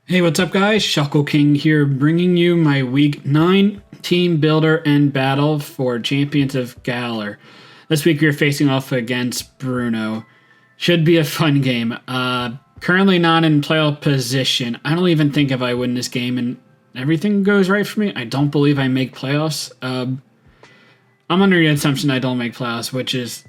Hey, what's up, guys? Shuckle King here, bringing you my Week 9 team builder and battle for Champions of Galar. This week we're facing off against Bruno. Should be a fun game. Currently not in playoff position. I don't even think if I win this game and everything goes right for me, I don't believe I make playoffs. I'm under the assumption I don't make playoffs, which is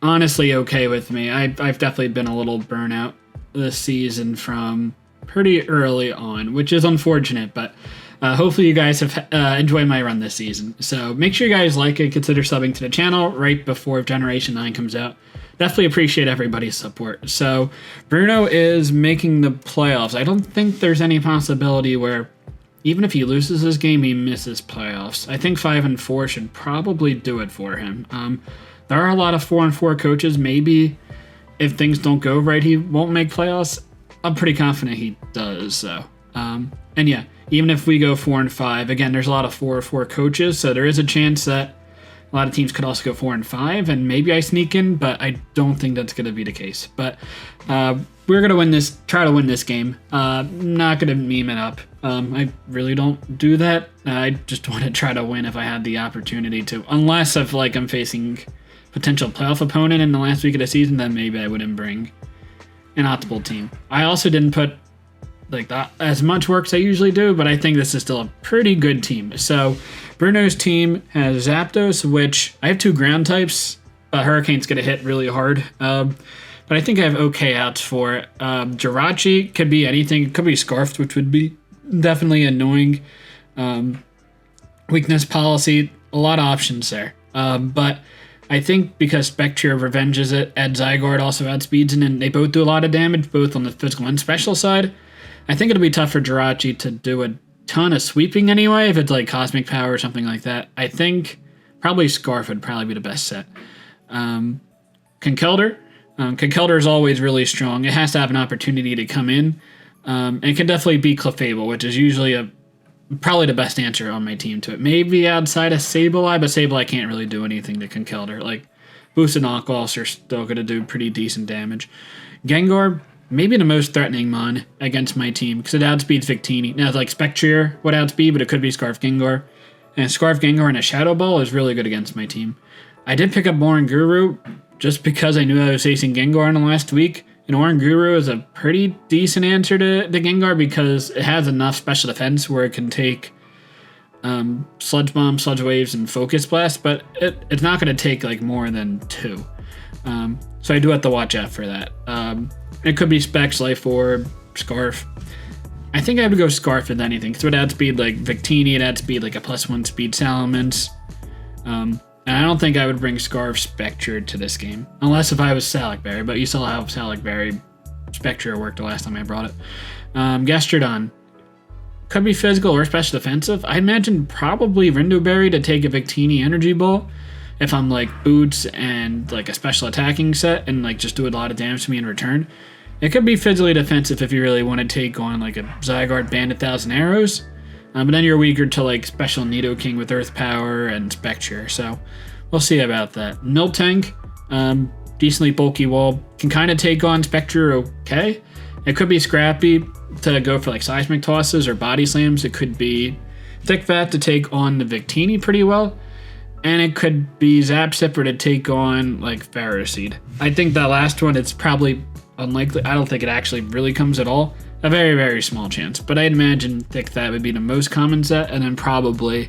honestly okay with me. I've definitely been a little burnout this season from pretty early on, which is unfortunate, but hopefully you guys have enjoyed my run this season. So make sure you guys like and consider subbing to the channel right before Generation 9 comes out. Definitely appreciate everybody's support. So Bruno is making the playoffs. I don't think there's any possibility where even if he loses this game, he misses playoffs. I think 5-4 should probably do it for him. There are a lot of 4-4 coaches. Maybe if things don't go right, he won't make playoffs. I'm pretty confident he does, though. And yeah, even if we go 4-5, again, there's a lot of 4-4 coaches, so there is a chance that a lot of teams could also go 4-5, and maybe I sneak in, but I don't think that's going to be the case. But we're going to win this, try to win this game. Not going to meme it up. I really don't do that. I just want to try to win if I had the opportunity to, unless if I'm facing potential playoff opponent in the last week of the season, then maybe I wouldn't bring an optimal team. I also didn't put as much work as I usually do, but I think this is still a pretty good team. So Bruno's team has Zapdos, which I have 2 ground types, but Hurricane's going to hit really hard. But I think I have okay outs for it. Jirachi could be anything. It could be Scarfed, which would be definitely annoying. Weakness policy, a lot of options there. But I think because Spectre revenges it, Ed Zygarde also outspeeds it, and they both do a lot of damage, both on the physical and special side. I think it'll be tough for Jirachi to do a ton of sweeping anyway, if it's like Cosmic Power or something like that. I think probably Scarf would probably be the best set. Conkeldurr. Conkeldurr is always really strong. It has to have an opportunity to come in. And it can definitely beat Clefable, which is usually probably the best answer on my team to it. Maybe outside of Sableye, but Sableye can't really do anything to Conkeldurr. Boosted knockoffs are still going to do pretty decent damage. Gengar, maybe the most threatening mon against my team, because it outspeeds Victini. Now, Spectre would outspeed, but it could be Scarf Gengar. And Scarf Gengar and a Shadow Ball is really good against my team. I did pick up Oranguru just because I knew I was facing Gengar in the last week. And Oranguru is a pretty decent answer to Gengar because it has enough special defense where it can take Sludge Bomb, Sludge Waves, and Focus Blast, but it's not going to take more than 2. So I do have to watch out for that. It could be Specs, Life Orb, Scarf. I think I would go Scarf with anything, because it would outspeed Victini, it outspeed a +1 speed Salamence. And I don't think I would bring Scarf Spectre to this game, unless if I was Salicberry, but you saw how Salicberry Spectre worked the last time I brought it. Gastrodon. Could be physical or special defensive. I imagine probably Rindoberry to take a Victini Energy Ball if I'm Boots and a special attacking set and just do a lot of damage to me in return. It could be physically defensive if you really want to take on a Zygarde Bandit 1,000 Arrows. But then you're weaker to special Nidoking with Earth Power and Spectre, so we'll see about that. Miltank, decently bulky wall, can kind of take on Spectre okay. It could be Scrappy to go for Seismic Tosses or Body Slams. It could be Thick Fat to take on the Victini pretty well. And it could be Zap Zipper to take on Ferroseed. I think that last one, it's probably unlikely. I don't think it actually really comes at all. A very, very small chance. But I'd imagine Thick Fat would be the most common set, and then probably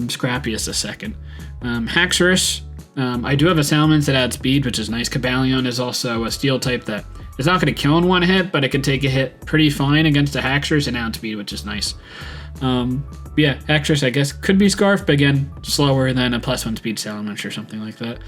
Scrappy is the second. Haxorus. I do have a Salamence that adds speed, which is nice. Cobalion is also a steel type that is not going to kill in one hit, but it can take a hit pretty fine against a Haxorus and outspeed, which is nice. Yeah, Haxorus, I guess, could be Scarf, but again, slower than a +1 speed Salamence or something like that.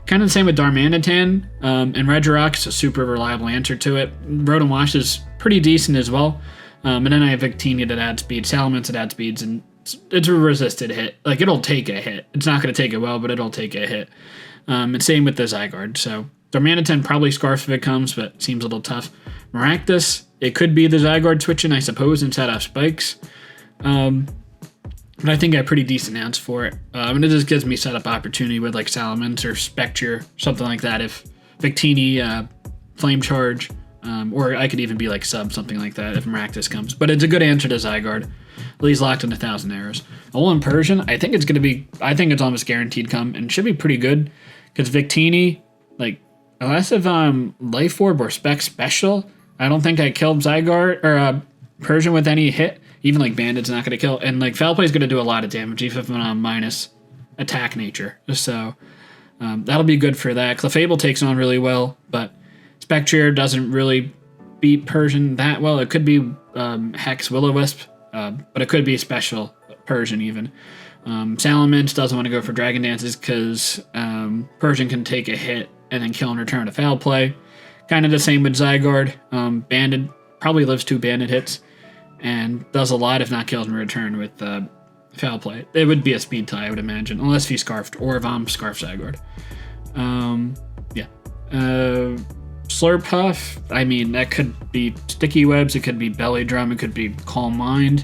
Kind of the same with Darmanitan, and Regirock is a super reliable answer to it. Rotom Wash is pretty decent as well. And then I have Victini that adds speed, Salamence that adds speeds, and it's a resisted hit. It'll take a hit. It's not going to take it well, but it'll take a hit. And same with the Zygarde. So Darmanitan probably Scarf if it comes, but seems a little tough. Maractus, it could be the Zygarde switching, I suppose, instead of Spikes. But I think I have pretty decent outs for it. And it just gives me setup opportunity with Salamence or Spectre, something like that. If Victini, Flame Charge, Or I could even be like sub, something like that if Maractus comes. But it's a good answer to Zygarde. He's locked in 1,000 arrows. Alolan Persian, I think it's almost guaranteed come and should be pretty good. Because Victini, like, unless if Life Orb or Spec Special, I don't think I killed Zygarde or Persian with any hit. Even like Bandit's not going to kill. And like Foul Play is going to do a lot of damage, even if I'm minus attack nature. So that'll be good for that. Clefable takes on really well, but Spectrier doesn't really beat Persian that well. It could be Hex Will-O-Wisp, but it could be Special Persian even. Salamence doesn't want to go for Dragon Dances because Persian can take a hit and then kill and return to Foul Play. Kind of the same with Zygarde. Bandit probably lives 2 Bandit hits and does a lot if not kills in return with Foul Play. It would be a speed tie, I would imagine, unless he Scarfed or if I'm Scarf Zygarde. Slurpuff, I mean, that could be Sticky Webs, it could be Belly Drum, it could be Calm Mind.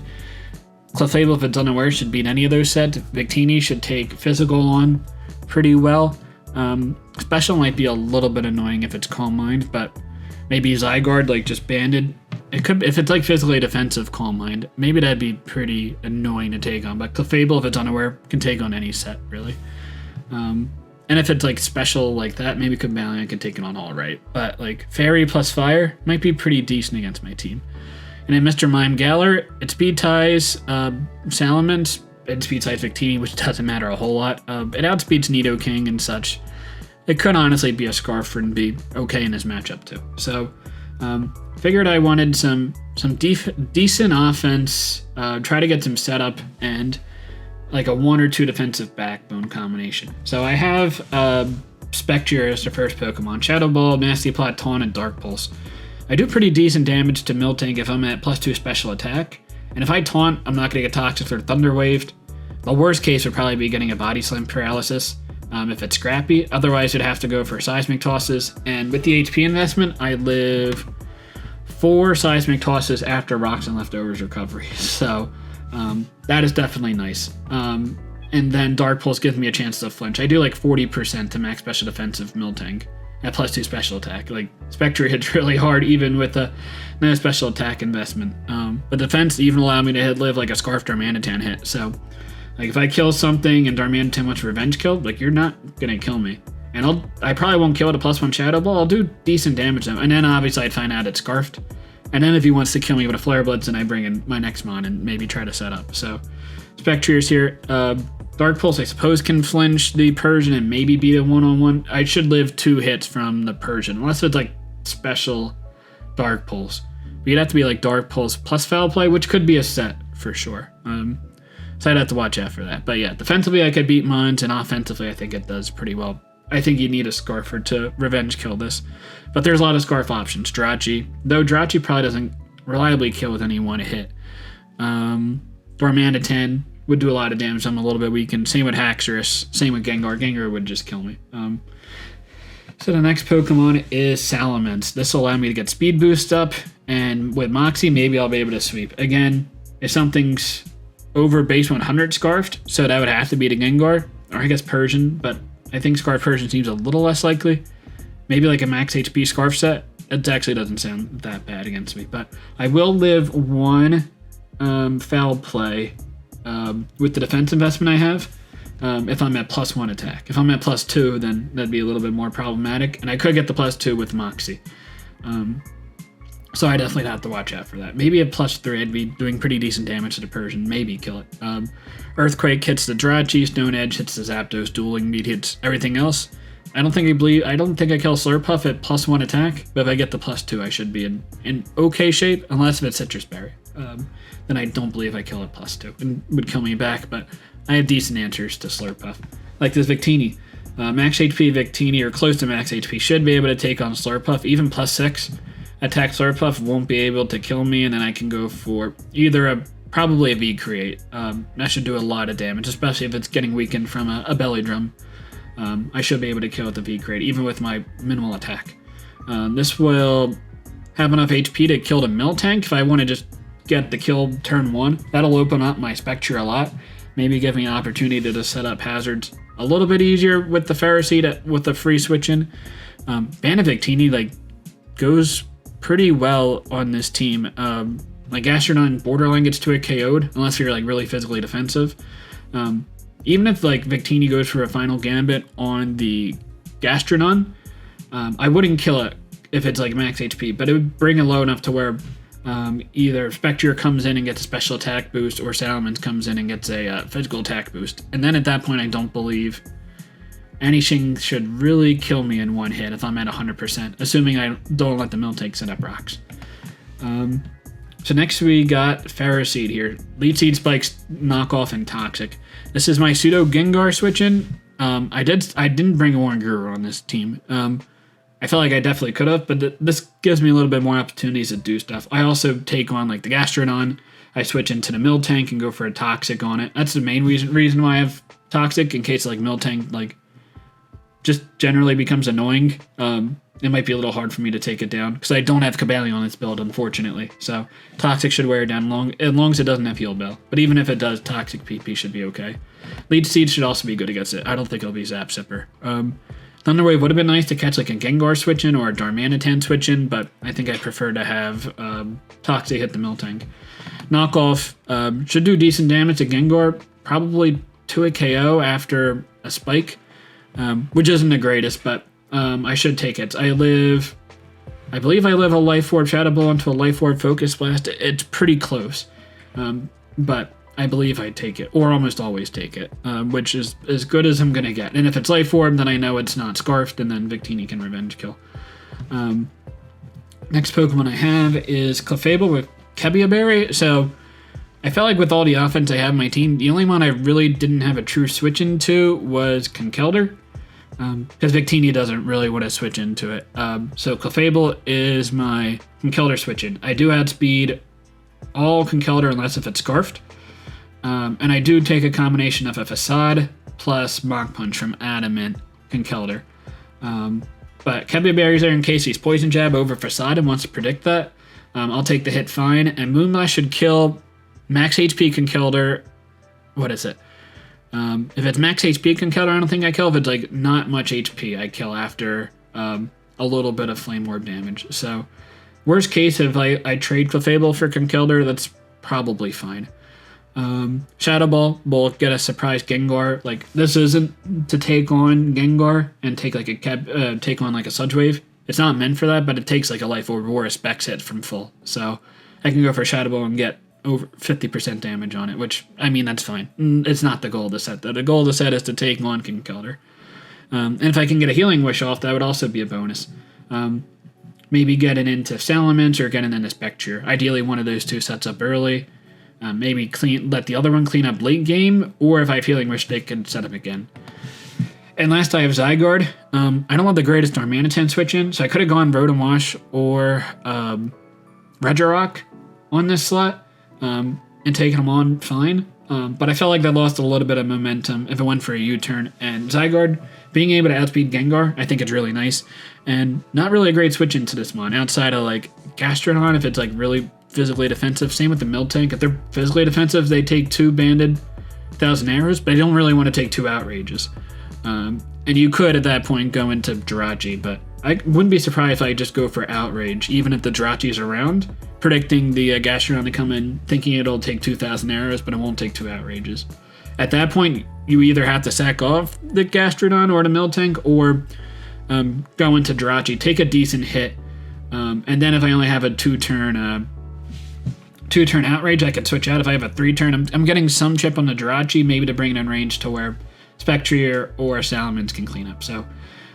Clefable, if it's unaware, should beat any of those sets. Victini should take Physical on pretty well. Special might be a little bit annoying if it's Calm Mind, but maybe Zygarde, like, just banded. It could, if it's like physically defensive Calm Mind, maybe that'd be pretty annoying to take on. But Clefable, if it's unaware, can take on any set, really. And if it's like special like that, maybe Cobalion could take it on all right. But like Fairy plus Fire might be pretty decent against my team. And then Mr. Mime Galar, it speed ties Salamence, it speed ties Victini, which doesn't matter a whole lot. It outspeeds Nidoking and such. It could honestly be a Scarf and be okay in this matchup too. So figured I wanted some decent offense, try to get some setup, and like a 1 or 2 defensive backbone combination. So I have Spectrier as the first Pokemon. Shadow Ball, Nasty Plot, Taunt, and Dark Pulse. I do pretty decent damage to Miltank if I'm at +2 special attack. And if I Taunt, I'm not going to get Toxic or Thunder Waved. The worst case would probably be getting a Body Slam paralysis if it's Scrappy. Otherwise, you'd have to go for Seismic Tosses. And with the HP investment, I live 4 Seismic Tosses after Rocks and Leftovers recovery. So that is definitely nice. And then Dark Pulse gives me a chance to flinch. I do like 40% to max special defensive Miltank at +2 special attack. Like Spectre hits really hard even with a no special attack investment. But defense even allowed me to hit live like a Scarf Darmanitan hit. So like if I kill something and Darmanitan wants revenge kill, like you're not gonna kill me. And I probably won't kill it a +1 Shadow Ball. I'll do decent damage though. And then obviously I'd find out it's Scarfed. And then if he wants to kill me with a Flare Blitz, then I bring in my next mon and maybe try to set up. So Spectrier's here. Dark Pulse, I suppose, can flinch the Persian and maybe beat a 1-on-1. I should live 2 hits from the Persian, unless it's like special Dark Pulse. But you'd have to be like Dark Pulse plus Foul Play, which could be a set for sure. So I'd have to watch out for that. But yeah, defensively I could beat Mons, and offensively I think it does pretty well. I think you need a Scarfer to revenge kill this. But there's a lot of Scarf options. Drachi, though Drachi probably doesn't reliably kill with any one hit. Darmanitan would do a lot of damage. I'm a little bit weakened. Same with Haxorus. Same with Gengar. Gengar would just kill me. So the next Pokemon is Salamence. This will allow me to get speed boost up, and with Moxie, maybe I'll be able to sweep. Again, if something's over base 100 Scarfed, so that would have to be the Gengar, or I guess Persian, but I think Scarf Persian seems a little less likely. Maybe like a max HP Scarf set. It actually doesn't sound that bad against me, but I will live 1 Foul Play with the defense investment I have if I'm at +1 attack. If I'm at +2, then that'd be a little bit more problematic, and I could get the +2 with Moxie. So I definitely have to watch out for that. Maybe at +3, I'd be doing pretty decent damage to the Persian. Maybe kill it. Earthquake hits the Drachi, Stone Edge hits the Zapdos, Dueling Beat hits everything else. I don't think I kill Slurpuff at +1 attack, but if I get the +2, I should be in okay shape, unless if it's Citrus Berry. Then I don't believe I kill it +2 and would kill me back, but I have decent answers to Slurpuff. Like this Victini. Max HP Victini, or close to max HP, should be able to take on Slurpuff. Even +6 attack Slurpuff won't be able to kill me, and then I can go for either probably a V-Create. That should do a lot of damage, especially if it's getting weakened from a Belly Drum. I should be able to kill with the V-Create, even with my minimal attack. This will have enough HP to kill the Miltank if I want to just get the kill turn 1. That'll open up my Spectre a lot. Maybe give me an opportunity to just set up hazards a little bit easier with the Ferroseed with the free switch in. Ban of Victini like goes pretty well on this team. Like Gastrodon borderline gets to it KO'd unless you're like really physically defensive. Even if like Victini goes for a final Gambit on the Gastrodon, I wouldn't kill it if it's like max HP, but it would bring it low enough to where either Spectre comes in and gets a special attack boost, or Salamence comes in and gets a physical attack boost. And then at that point, I don't believe anything should really kill me in one hit if I'm at 100%, assuming I don't let the Miltank set up rocks. So next we got Ferroseed here. Lead Seed Spikes, Knockoff, and Toxic. This is my pseudo Gengar switch in. I didn't bring Oranguru on this team. I felt like I definitely could have, but this gives me a little bit more opportunities to do stuff. I also take on like the Gastrodon. I switch into the Miltank and go for a Toxic on it. That's the main reason why I have Toxic, in case like Miltank like just generally becomes annoying. It might be a little hard for me to take it down because I don't have Cobalion on this build, unfortunately. So Toxic should wear it down as long as it doesn't have Heal Bell. But even if it does, Toxic PP should be okay. Lead Seed should also be good against it. I don't think it'll be Zap Zipper. Thunderwave would have been nice to catch like a Gengar switch in or a Darmanitan switch in, but I think I prefer to have Toxic hit the Miltank. Knockoff should do decent damage to Gengar, probably to a KO after a Spike, which isn't the greatest, but I should take it. I believe I live a Life Orb Shadow Ball into a Life Orb Focus Blast. It's pretty close, but I believe I take it, or almost always take it, which is as good as I'm going to get. And if it's Life Orb, then I know it's not Scarfed, and then Victini can Revenge Kill. Next Pokemon I have is Clefable with Kebia Berry. So I felt like with all the offense I have in my team, the only one I really didn't have a true switch into was Conkeldurr, because Victini doesn't really want to switch into it. So Clefable is my Conkeldurr switch in. I do add speed, all Conkeldurr unless if it's Scarfed. And I do take a combination of a Facade plus Mach Punch from Adamant Conkeldurr. But Kebia Berry's there in case he's Poison Jab over Facade and wants to predict that. I'll take the hit fine, and Moonblast should kill max HP Conkeldurr. What is it? If it's max HP Conkeldurr, I don't think I kill. If it's like not much HP, I kill after a little bit of Flame Orb damage. So worst case, if I trade Clefable for Conkeldurr, that's probably fine. Shadow Ball will get a surprise Gengar. Like, this isn't to take on Gengar and take like take on like a Sludge Wave. It's not meant for that, but it takes like a Life Orb or a Specs hit from full. So I can go for Shadow Ball and get over 50% damage on it, which, I mean, that's fine. It's not the goal of the set, though. The goal of the set is to take on Conkeldurr. And if I can get a Healing Wish off, that would also be a bonus. Maybe get it into Salamence or get it into Spectre. Ideally, one of those two sets up early. Maybe let the other one clean up late game, or if I have Healing Wish, they can set up again. And last I have Zygarde. I don't want the greatest Darmanitan switch in, so I could have gone Rotom Wash or Regirock on this slot and taken them on fine. But I felt like that lost a little bit of momentum if it went for a U-turn. And Zygarde, being able to outspeed Gengar, I think it's really nice. And not really a great switch into this one, outside of like Gastrodon if it's like really physically defensive. Same with the Miltank. If they're physically defensive, they take 2 Banded 1,000 Arrows, but they don't really want to take 2 Outrages. And you could at that point go into Jirachi, but I wouldn't be surprised if I just go for Outrage, even if the Jirachi's around, predicting the Gastrodon to come in, thinking it'll take 2,000 Arrows, but it won't take 2 Outrages. At that point, you either have to sack off the Gastrodon or the Miltank, or go into Jirachi, take a decent hit, and then if I only have a 2-turn Outrage, I could switch out. If I have a 3-turn, I'm getting some chip on the Jirachi, maybe to bring it in range to where Spectre or Salamence can clean up. So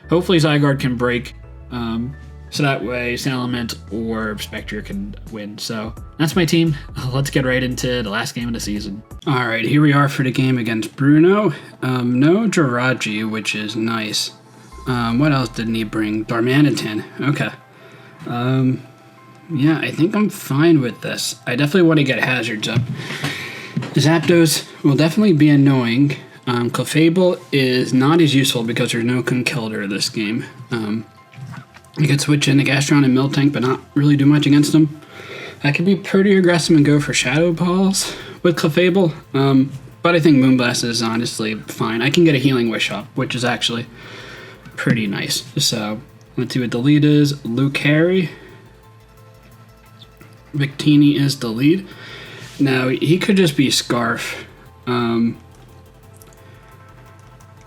hopefully Zygarde can break, so that way Salamence or Spectre can win. So that's my team. Let's get right into the last game of the season. All right, here we are for the game against Bruno. No Jirachi, which is nice. What else didn't he bring? Darmanitan. Okay. Yeah, I think I'm fine with this. I definitely want to get hazards up. Zapdos will definitely be annoying. Clefable is not as useful because there's no Conkeldurr this game. You could switch in the Gastrodon and Miltank, but not really do much against them. I could be pretty aggressive and go for Shadow Balls with Clefable, but I think Moonblast is honestly fine. I can get a Healing Wish up, which is actually pretty nice. So let's see what the lead is. Lucario. Victini is the lead. Now, he could just be Scarf.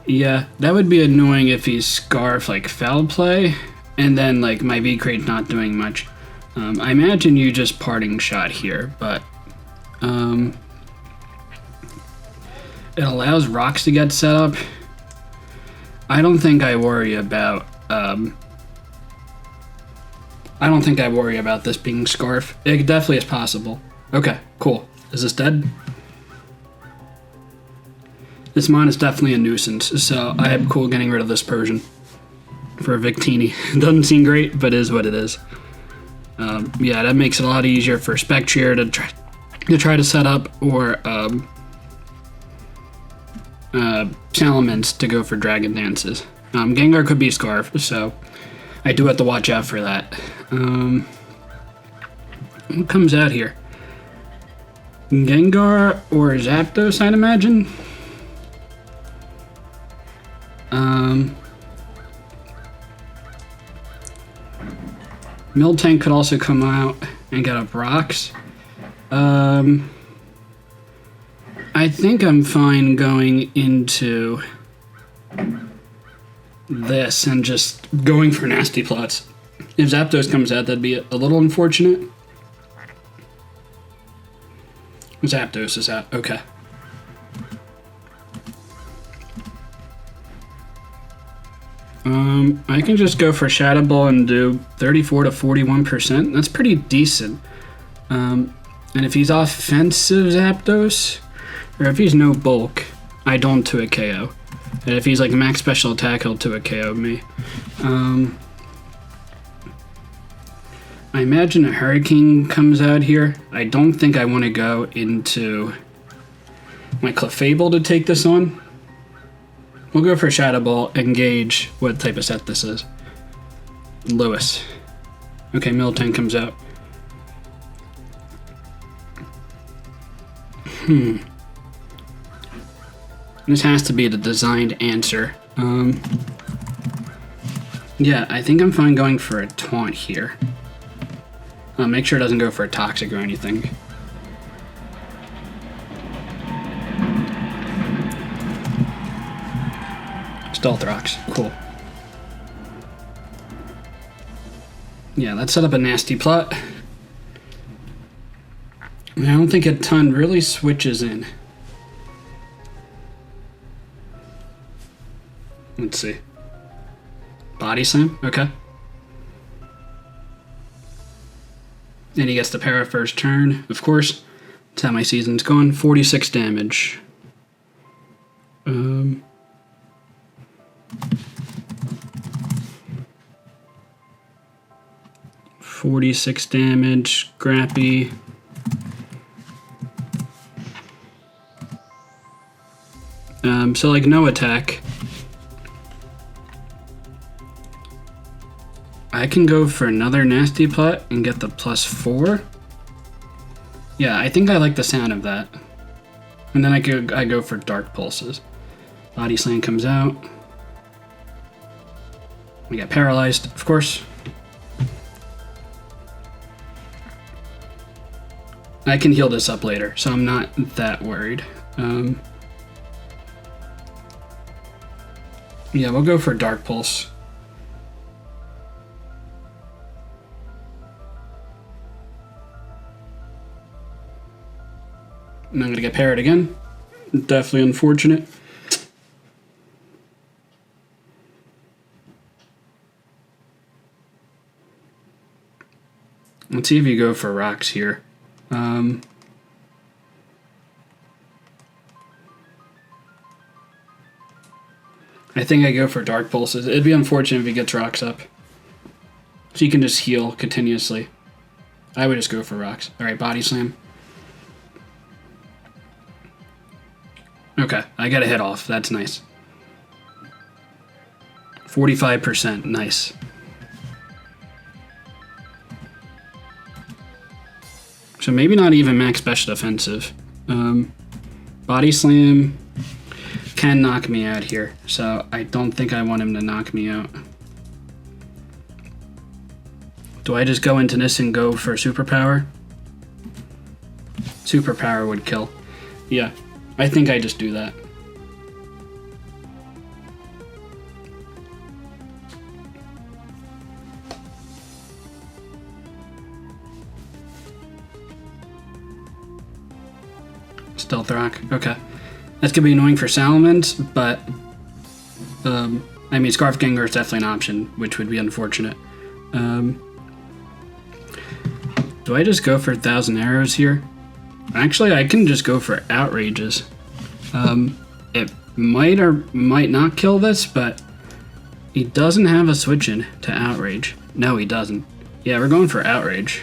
Yeah, that would be annoying if he's Scarf, like, foul play, and then, like, my V-Crate's not doing much. I imagine you just parting shot here, but it allows rocks to get set up. I don't think I worry about this being Scarf. It definitely is possible. Okay, cool. Is this dead? This mon is definitely a nuisance, so I am cool getting rid of this Persian for Victini. Doesn't seem great, but is what it is. Yeah, that makes it a lot easier for Spectrier to try to set up, or Salamence to go for Dragon Dances. Gengar could be Scarf, so I do have to watch out for that. What comes out here? Gengar or Zapdos, I'd imagine. Miltank could also come out and get up rocks. I think I'm fine going into this and just going for nasty plots. If Zapdos comes out, that'd be a little unfortunate. Zapdos is out. Okay. I can just go for Shadow Ball and do 34 to 41%. That's pretty decent. And if he's offensive Zapdos, or if he's no bulk, I don't 2-hit KO. And if he's like max special attack, he'll 2-hit KO me. I imagine a Hurricane comes out here. I don't think I want to go into my Clefable to take this on. We'll go for Shadow Ball and gauge what type of set this is. Lewis. Okay, Miltank comes out. This has to be the designed answer. Yeah, I think I'm fine going for a Taunt here. Make sure it doesn't go for a Toxic or anything. Stealth Rocks, cool. Yeah, let's set up a nasty plot. I don't think a ton really switches in. Let's see. Body Slam, okay. And he gets the para first turn, of course. That's how my season's gone. 46 damage. 46 damage, Grappy. So like no attack. I can go for another nasty plot and get the +4. Yeah, I think I like the sound of that. And then I go for Dark Pulses. Body Slam comes out. We get paralyzed, of course. I can heal this up later, so I'm not that worried. Yeah, we'll go for Dark Pulse. And I'm going to get parried again. Definitely unfortunate. Let's see if you go for rocks here. I think I go for Dark Pulses. It'd be unfortunate if he gets rocks up. So you can just heal continuously. I would just go for rocks. Alright, Body Slam. Okay, I got a hit off. That's nice. 45%. Nice. So maybe not even max special defensive. Body Slam can knock me out here, so I don't think I want him to knock me out. Do I just go into this and go for Superpower? Superpower would kill. Yeah, I think I just do that. Stealth Rock, okay. That's gonna be annoying for Salamence, but I mean, Scarf Gengar is definitely an option, which would be unfortunate. Do I just go for 1,000 arrows here? Actually, I can just go for Outrages. It might or might not kill this, but he doesn't have a switch in to Outrage. No, he doesn't. Yeah, we're going for Outrage.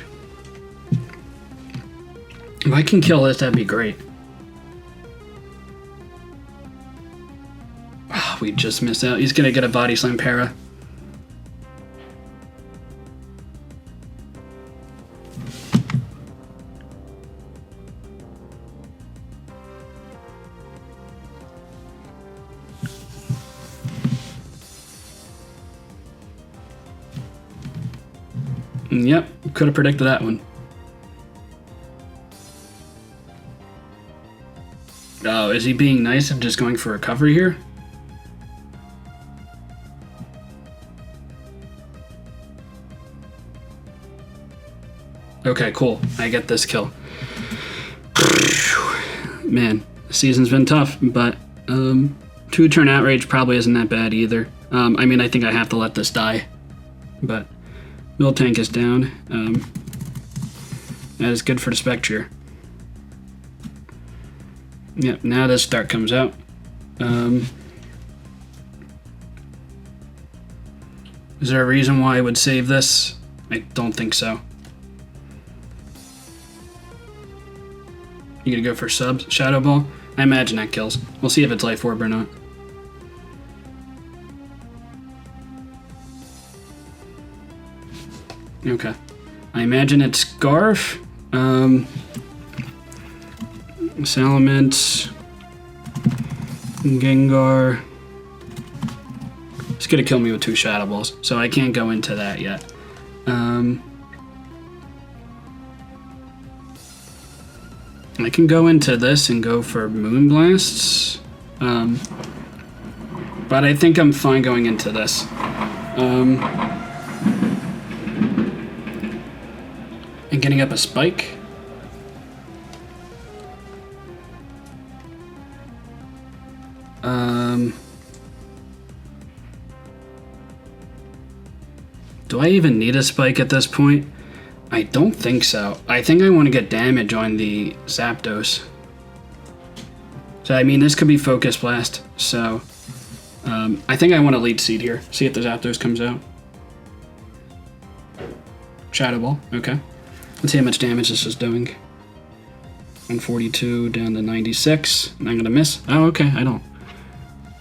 If I can kill this, that'd be great. Oh, we just missed out. He's gonna get a Body Slam Para. Yep, could have predicted that one. Oh, is he being nice and just going for recovery here? Okay, cool. I get this kill. Man, the season's been tough, but 2-turn Outrage probably isn't that bad either. I mean, I think I have to let this die, but Miltank is down. That is good for the Spectre. Yep, now this start comes out. Is there a reason why I would save this? I don't think so. You gonna go for subs? Shadow Ball? I imagine that kills. We'll see if it's Life Orb or not. Okay. I imagine it's Scarf. Salamence. Gengar. It's gonna kill me with 2 Shadow Balls, so I can't go into that yet. I can go into this and go for Moonblasts, but I think I'm fine going into this. And getting up a Spike. Do I even need a Spike at this point? I don't think so. I think I want to get damage on the Zapdos. So, I mean, this could be Focus Blast, so I think I want to Lead Seed here. See if the Zapdos comes out. Shadow Ball, okay. Let's see how much damage this is doing. 142 down to 96. I'm gonna miss. Oh, okay, I don't.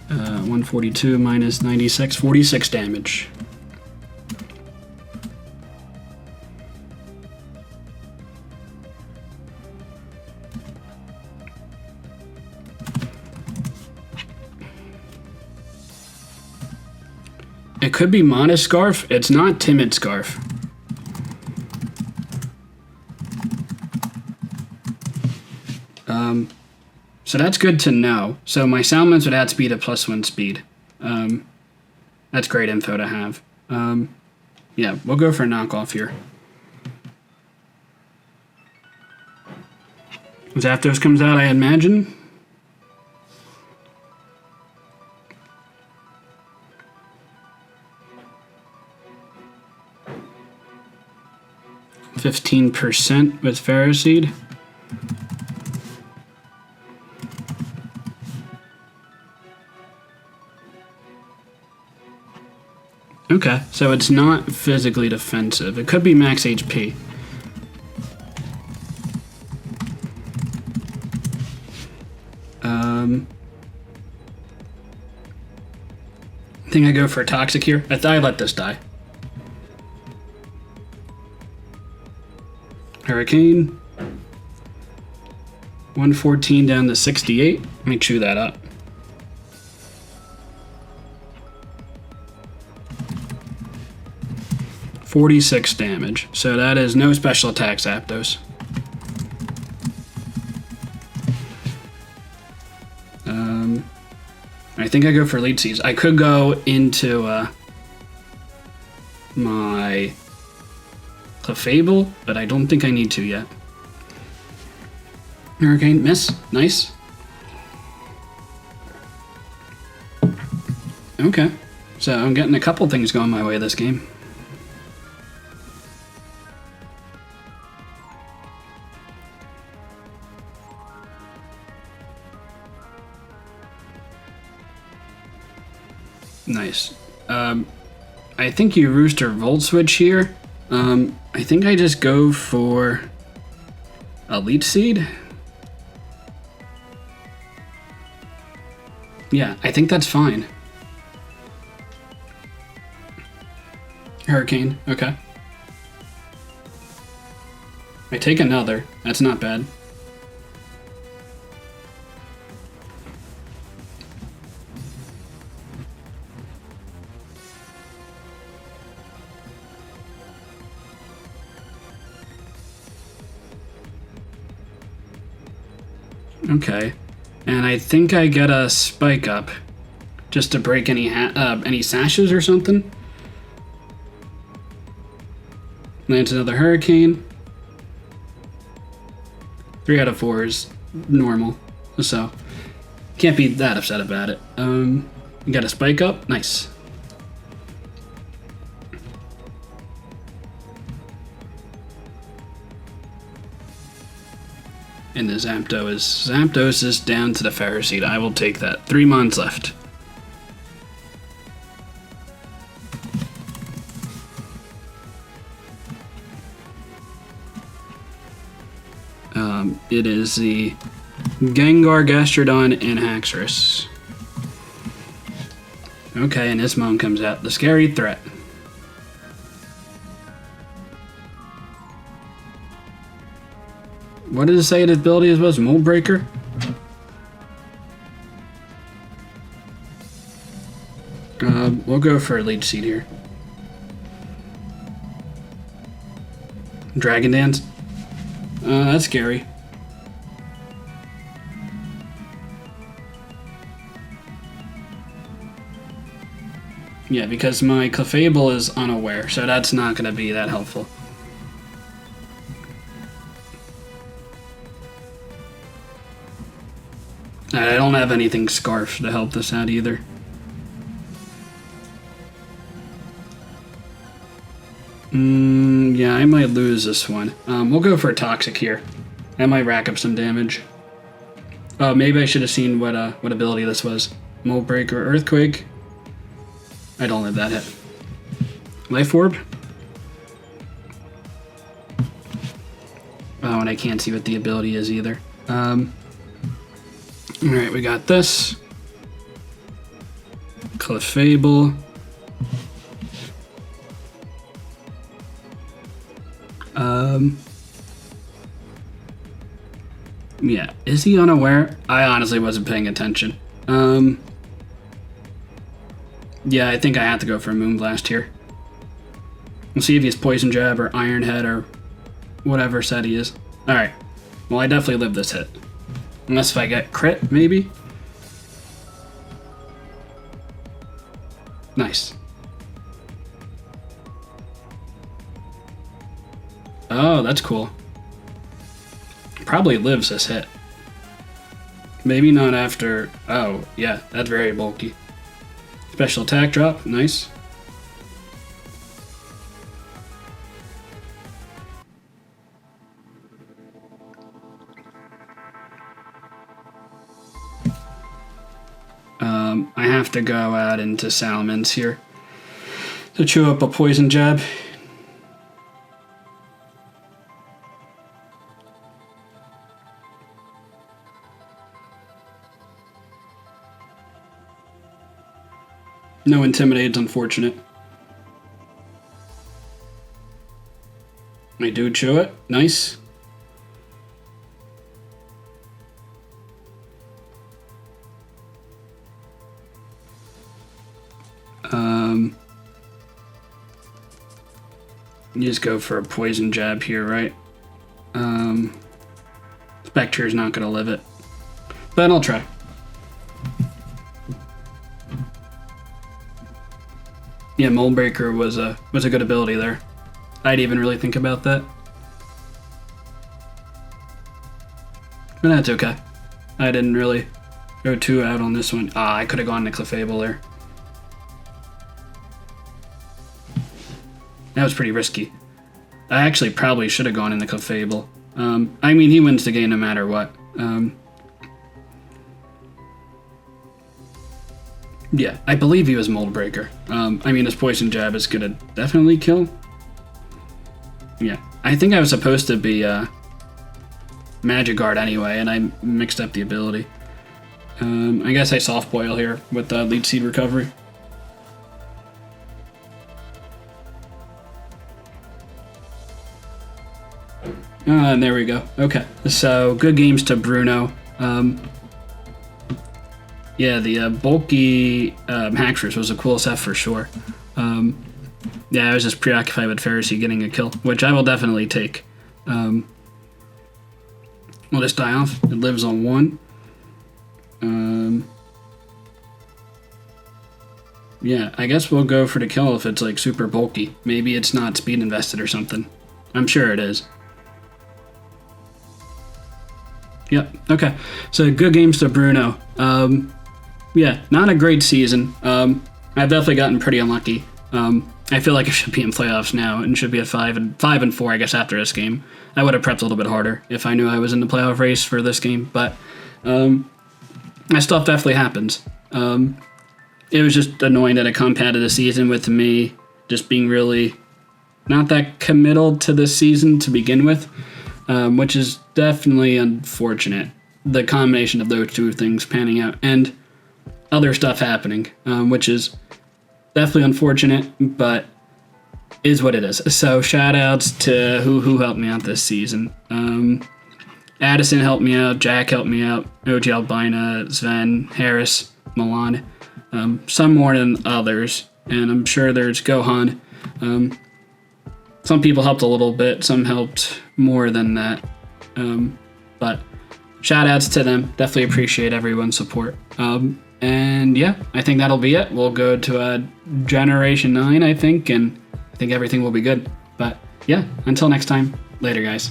142 minus 96, 46 damage. It could be Modest Scarf. It's not Timid Scarf. So that's good to know. So my Salamence would add speed at +1 speed. That's great info to have. Yeah, we'll go for a knockoff here. Zapdos comes out, I imagine. %, with Ferroseed. Okay, so it's not physically defensive. It could be max HP. I think I go for a Toxic here. I let this die. Hurricane. 114 down to 68. Let me chew that up. $46 damage. So that is no special attacks, Zapdos. I think I go for lead seeds. I could go into my Clefable, but I don't think I need to yet. Hurricane, miss. Nice. Okay. So I'm getting a couple things going my way this game. Nice. I think you Rooster Volt Switch here. I think I just go for a Leech Seed. Yeah, I think that's fine. Hurricane, okay. I take another. That's not bad. Okay, and I think I get a Spike Up just to break any sashes or something. Lands another Hurricane. 3 out of 4 is normal, so can't be that upset about it. You got a Spike Up, nice. And the Zapdos is down to the Ferroseed. I will take that. 3 mons left. It is the Gengar, Gastrodon, and Haxorus. Okay, and Ismon comes out. The Scary Threat. What did it say its ability was? Mold Breaker? We'll go for a Leech Seed here. Dragon Dance? That's scary. Yeah, because my Clefable is unaware, so that's not going to be that helpful. I don't have anything Scarf to help this out either. Yeah, I might lose this one. We'll go for a Toxic here. That might rack up some damage. Oh, maybe I should have seen what ability this was. Mold Breaker, Earthquake. I don't let that hit. Life Orb. Oh, and I can't see what the ability is either. Alright, we got this. Clefable. Yeah, is he unaware? I honestly wasn't paying attention. Yeah, I think I have to go for a Moonblast here. We'll see if he's Poison Jab or Iron Head or whatever set he is. Alright, well I definitely live this hit. Unless if I get crit, maybe? Nice. Oh, that's cool. Probably lives this hit. Maybe not after... Oh, yeah, that's very bulky. Special attack drop, nice. I have to go out into Salamence here to chew up a Poison Jab. No Intimidate's unfortunate. I do chew it. Nice. You just go for a Poison Jab here, right? Spectre's not going to live it. But I'll try. Yeah, Mold Breaker was a good ability there. I didn't even really think about that. But that's okay. I didn't really go too out on this one. I could have gone to Clefable there. That was pretty risky. I actually probably should have gone in the Clefable. I mean, he wins the game no matter what. Yeah, I believe he was Mold Breaker. I mean, his Poison Jab is gonna definitely kill. Yeah, I think I was supposed to be Magic Guard anyway, and I mixed up the ability. I guess I Soft Boil here with Leech Seed Recovery. And there we go. Okay, so good games to Bruno. Yeah, the bulky Haxorus was a cool set for sure. Yeah, I was just preoccupied with Pharisee getting a kill, which I will definitely take. We'll just die off. It lives on 1. Yeah, I guess we'll go for the kill if it's like super bulky. Maybe it's not speed invested or something. I'm sure it is. Yep, okay. So good games to Bruno. Yeah, not a great season. I've definitely gotten pretty unlucky. I feel like I should be in playoffs now and should be at 5-4, I guess, after this game. I would have prepped a little bit harder if I knew I was in the playoff race for this game, but that stuff definitely happens. It was just annoying that it compounded the season with me just being really not that committal to this season to begin with, which is definitely unfortunate. The combination of those two things panning out and other stuff happening, which is definitely unfortunate, but is what it is. So shout outs to who helped me out this season. Addison helped me out, Jack helped me out, OG Albina, Sven, Harris, Milan, some more than others, and I'm sure there's Gohan. Some people helped a little bit, some helped more than that, but shout outs to them. Definitely appreciate everyone's support. And yeah, I think that'll be it. We'll go to Generation 9, I think, and I think everything will be good. But yeah, until next time, later guys.